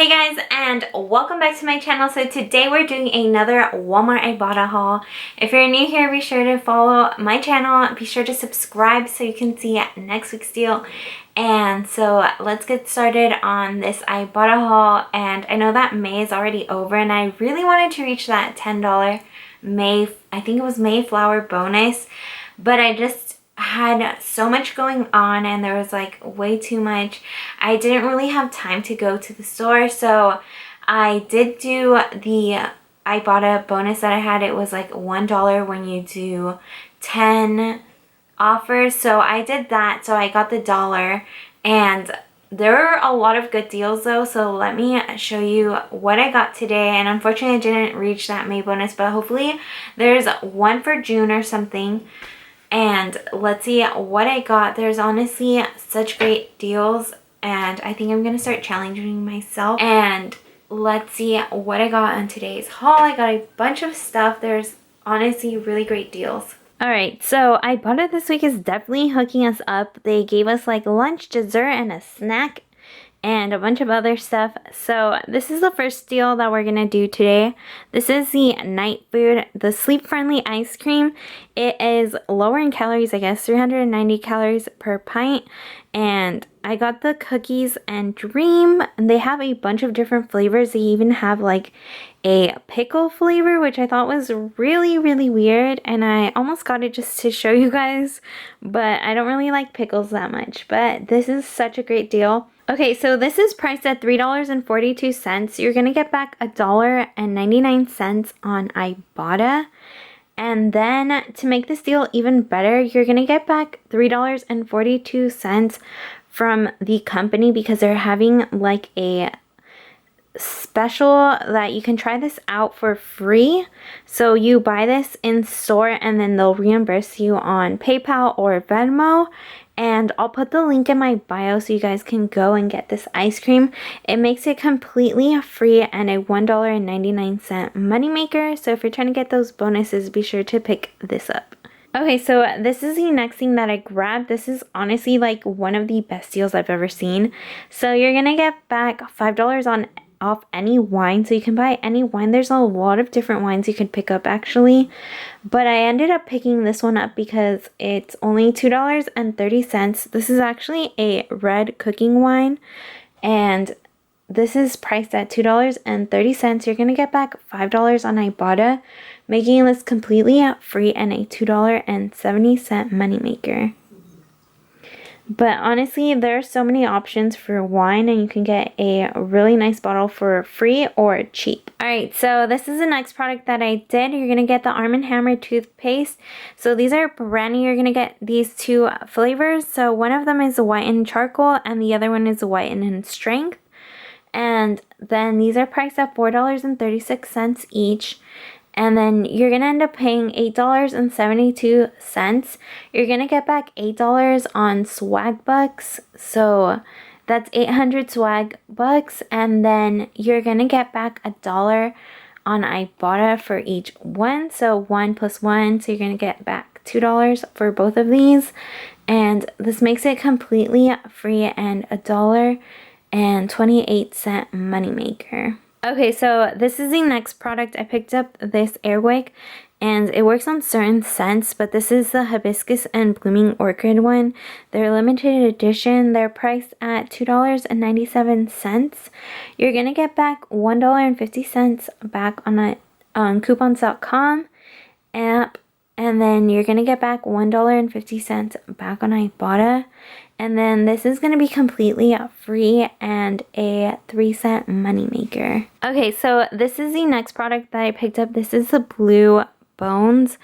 Hey guys, and welcome back to my channel. So today we're doing another Walmart Ibotta haul. If you're new here, be sure to follow my channel. Be sure to subscribe so you can see next week's deal. And so let's get started on this Ibotta haul. And I know that May is already over, and I really wanted to reach that $10 May, I think it was Mayflower bonus, but I just had so much going on and there was like way too much. I didn't really have time to go to the store, so I did do the Ibotta bonus that I had. It was like $1 when you do 10 offers, so I did that. So I got the dollar, and there were a lot of good deals though, so let me show you what I got today. And unfortunately I didn't reach that May bonus, but hopefully there's one for June or something. And let's see what I got. There's honestly such great deals, and I think I'm gonna start challenging myself. And let's see what I got on today's haul. I got a bunch of stuff. There's honestly really great deals. Alright, so Ibotta this week is definitely hooking us up. They gave us like lunch, dessert, and a snack, and a bunch of other stuff. So this is the first deal that we're gonna do today. This is the night food, the sleep friendly ice cream. It is lower in calories, I guess, 390 calories per pint. And I got the cookies and dream, and they have a bunch of different flavors. They even have like a pickle flavor, which I thought was really weird, and I almost got it just to show you guys, but I don't really like pickles that much. But this is such a great deal. Okay, so this is priced at $3.42. You're gonna get back $1.99 on Ibotta. And then to make this deal even better, you're gonna get back $3.42 from the company, because they're having like a special that you can try this out for free. So you buy this in store and then they'll reimburse you on PayPal or Venmo. And I'll put the link in my bio so you guys can go and get this ice cream. It makes it completely free and a $1.99 moneymaker. So if you're trying to get those bonuses, be sure to pick this up. Okay, so this is the next thing that I grabbed. This is honestly like one of the best deals I've ever seen. So you're gonna get back $5 off any wine, so you can buy any wine. There's a lot of different wines you can pick up actually, but I ended up picking this one up because it's only $2.30. This is actually a red cooking wine, and this is priced at $2.30. You're gonna get back $5 on Ibotta, making this completely free and a $2.70 moneymaker. But honestly, there are so many options for wine, and you can get a really nice bottle for free or cheap. Alright, so this is the next product that I did. You're going to get the Arm & Hammer toothpaste. So these are brand new. You're going to get these two flavors. So one of them is white and charcoal, and the other one is white and strength. And then these are priced at $4.36 each. And then you're going to end up paying $8.72. You're going to get back $8 on swag bucks. So that's 800 swag bucks. And then you're going to get back $1 on Ibotta for each one. So 1 + 1. So you're going to get back $2 for both of these. And this makes it completely free and $1.28 moneymaker. Okay, so this is the next product. I picked up this airwick, and it works on certain scents, but this is the hibiscus and blooming orchid one. They're limited edition. They're priced at $2.97. You're gonna get back $1.50 back on coupons.com app, and then you're gonna get back $1.50 back on Ibotta. And then this is going to be completely free and a 3-cent moneymaker. Okay, so this is the next product that I picked up. This is the blue bones.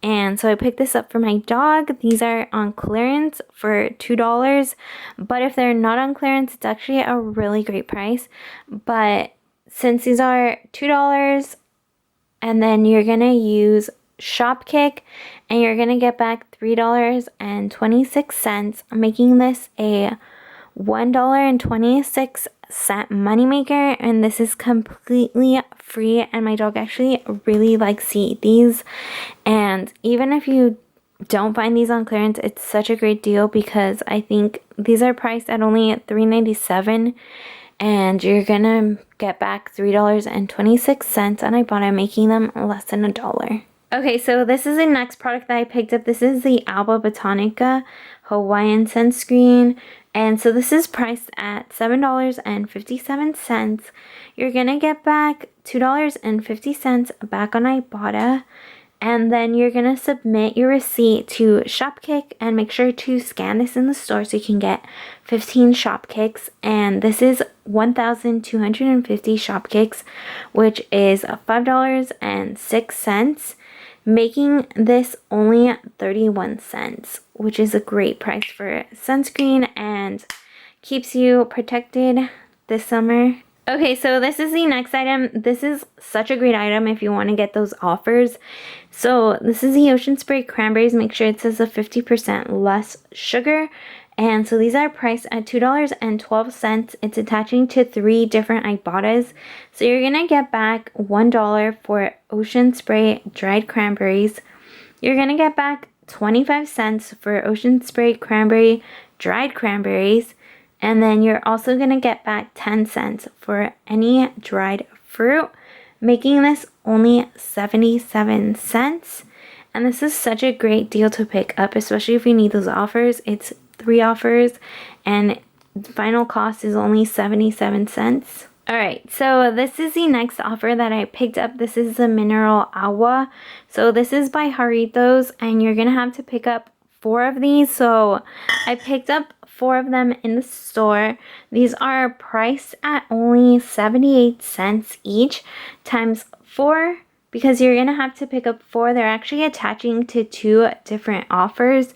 And so I picked this up for my dog. These are on clearance for $2. But if they're not on clearance, it's actually a really great price. But since these are $2, and then you're going to use Shopkick, and you're gonna get back $3.26, making this a $1.26 moneymaker. And this is completely free, and my dog actually really likes to eat these. And even if you don't find these on clearance, it's such a great deal, because I think these are priced at only $3.97, and you're gonna get back $3.26 on Ibotta, making them less than $1. Okay, so this is the next product that I picked up. This is the Alba Botanica Hawaiian sunscreen. And so this is priced at $7.57. You're going to get back $2.50 back on Ibotta. And then you're going to submit your receipt to Shopkick and make sure to scan this in the store so you can get 15 Shopkicks. And this is 1,250 Shopkicks, which is $5.06. Making this only 31 cents, which is a great price for sunscreen and keeps you protected this summer. Okay, so this is the next item. This is such a great item if you want to get those offers. So this is the Ocean Spray Cranberries. Make sure it says a 50% less sugar. And so these are priced at $2.12. It's attaching to 3 different Ibottas. So you're going to get back $1 for Ocean Spray Dried Cranberries. You're going to get back 25 cents for Ocean Spray Cranberry Dried Cranberries. And then you're also going to get back 10 cents for any dried fruit, making this only 77 cents. And this is such a great deal to pick up, especially if you need those offers. It's 3 offers and the final cost is only 77 cents. Alright, so this is the next offer that I picked up. This is the mineral agua. So this is by Jarritos and you're going to have to pick up 4 of these. So I picked up 4 of them in the store. These are priced at only 78 cents each times 4. Because you're going to have to pick up 4. They're actually attaching to 2 different offers.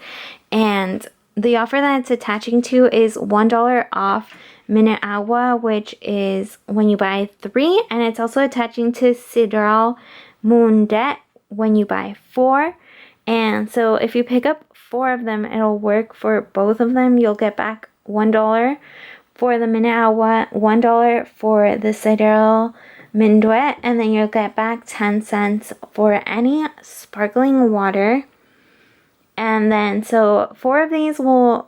And the offer that it's attaching to is $1 off Minute Agua, which is when you buy 3. And it's also attaching to Sidral Mundet when you buy 4. And so if you pick up 4 of them, it'll work for both of them. You'll get back $1 for the Minute Agua, $1 for the Sidral Minduet, and then you'll get back 10 cents for any sparkling water. And then so 4 of these will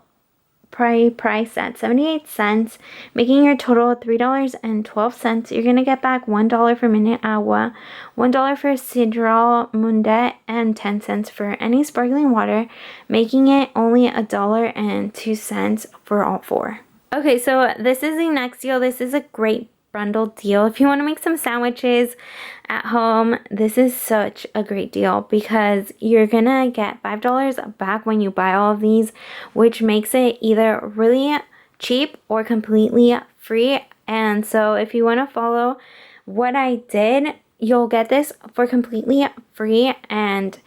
price at 78 cents, making your total $3.12. You're going to get back $1 for Minute Agua, $1 for Sidral Mundet, and 10 cents for any sparkling water, making it only $1.02 for all 4. Okay, so this is the next deal. This is a great bundle deal. If you want to make some sandwiches at home, this is such a great deal because you're gonna get $5 back when you buy all of these, which makes it either really cheap or completely free. And so if you want to follow what I did, you'll get this for completely free and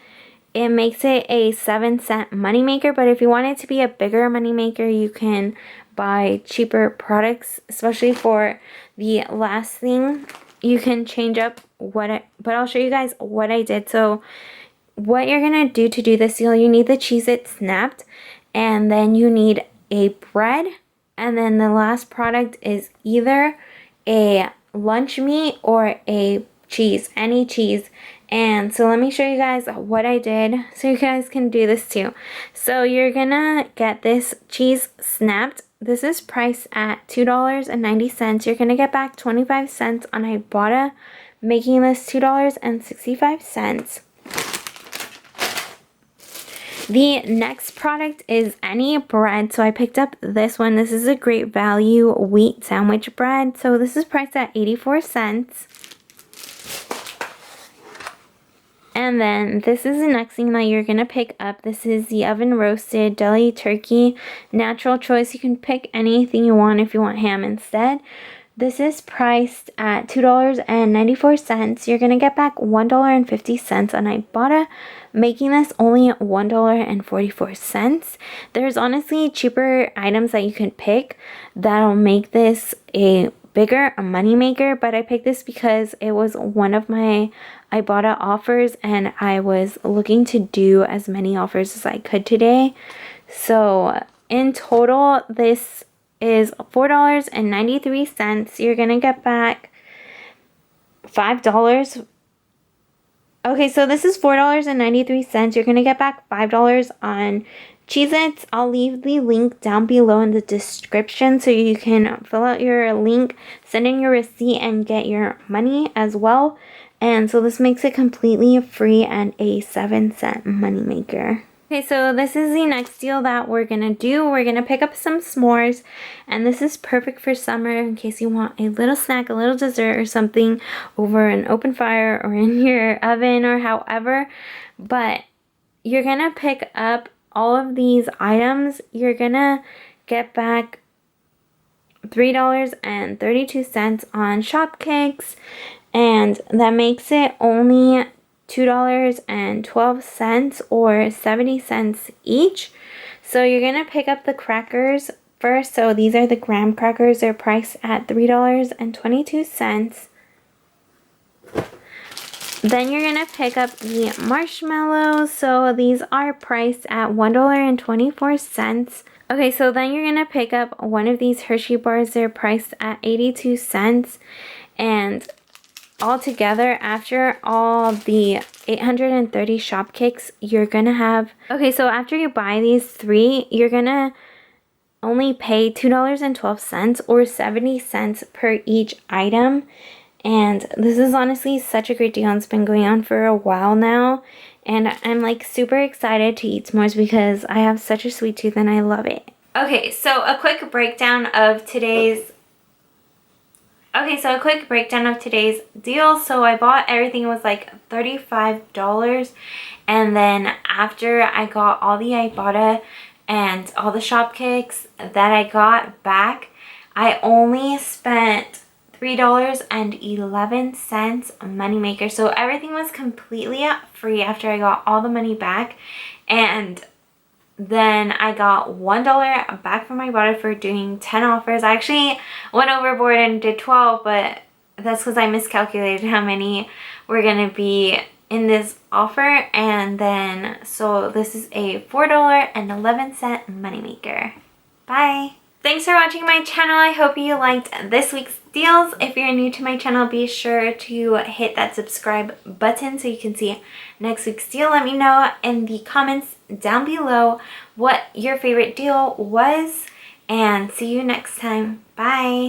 it makes it a 7-cent moneymaker. But if you want it to be a bigger moneymaker, you can buy cheaper products, especially for the last thing. You can change up but I'll show you guys what I did. So what you're gonna do to do this deal, you need the Chexits snapped, and then you need a bread, and then the last product is either a lunch meat or a cheese, any cheese. And so let me show you guys what I did so you guys can do this too. So you're gonna get this cheese snapped. This is priced at $2.90. You're gonna get back 25 cents on Ibotta, making this $2.65. The next product is any bread. So I picked up this one. This is a great value wheat sandwich bread. So this is priced at 84 cents. And then this is the next thing that you're going to pick up. This is the oven roasted deli turkey, natural choice. You can pick anything you want if you want ham instead. This is priced at $2.94. You're going to get back $1.50 on Ibotta, making this only $1.44. There's honestly cheaper items that you can pick that'll make this a bigger money maker, but I picked this because it was one of my Ibotta offers and I was looking to do as many offers as I could today. So in total, this is $4.93. You're gonna get back $5. Okay, so this is $4.93. You're gonna get back $5 on Chexits, I'll leave the link down below in the description so you can fill out your link, send in your receipt, and get your money as well. And so this makes it completely free and a 7-cent moneymaker. Okay, so this is the next deal that we're gonna do. We're gonna pick up some s'mores, and this is perfect for summer in case you want a little snack, a little dessert or something over an open fire or in your oven or however. But you're gonna pick up all of these items. You're gonna get back $3.32 on Shopkicks, and that makes it only $2.12 or 70 cents each. So you're gonna pick up the crackers first. So these are the graham crackers. They're priced at $3.22. Then you're gonna pick up the marshmallows. So these are priced at $1.24. Okay, so then you're gonna pick up one of these Hershey bars. They're priced at 82 cents. And altogether, after all the 830 Shopkicks, you're gonna have, okay, so after you buy these three, you're gonna only pay $2.12 or 70 cents per each item. And this is honestly such a great deal. It's been going on for a while now, and I'm like super excited to eat s'mores because I have such a sweet tooth and I love it. Okay, so a quick breakdown of today's deal. So I bought everything, it was like $35, and then after I got all the Ibotta and all the Shopkicks that I got back, I only spent $3.11 moneymaker. So everything was completely free after I got all the money back. And then I got $1 back from Ibotta for doing 10 offers. I actually went overboard and did 12, but that's because I miscalculated how many were going to be in this offer. And then, so this is a $4.11 moneymaker. Bye! Thanks for watching my channel. I hope you liked this week's deals. If you're new to my channel, be sure to hit that subscribe button so you can see next week's deal. Let me know in the comments down below what your favorite deal was, and see you next time. Bye!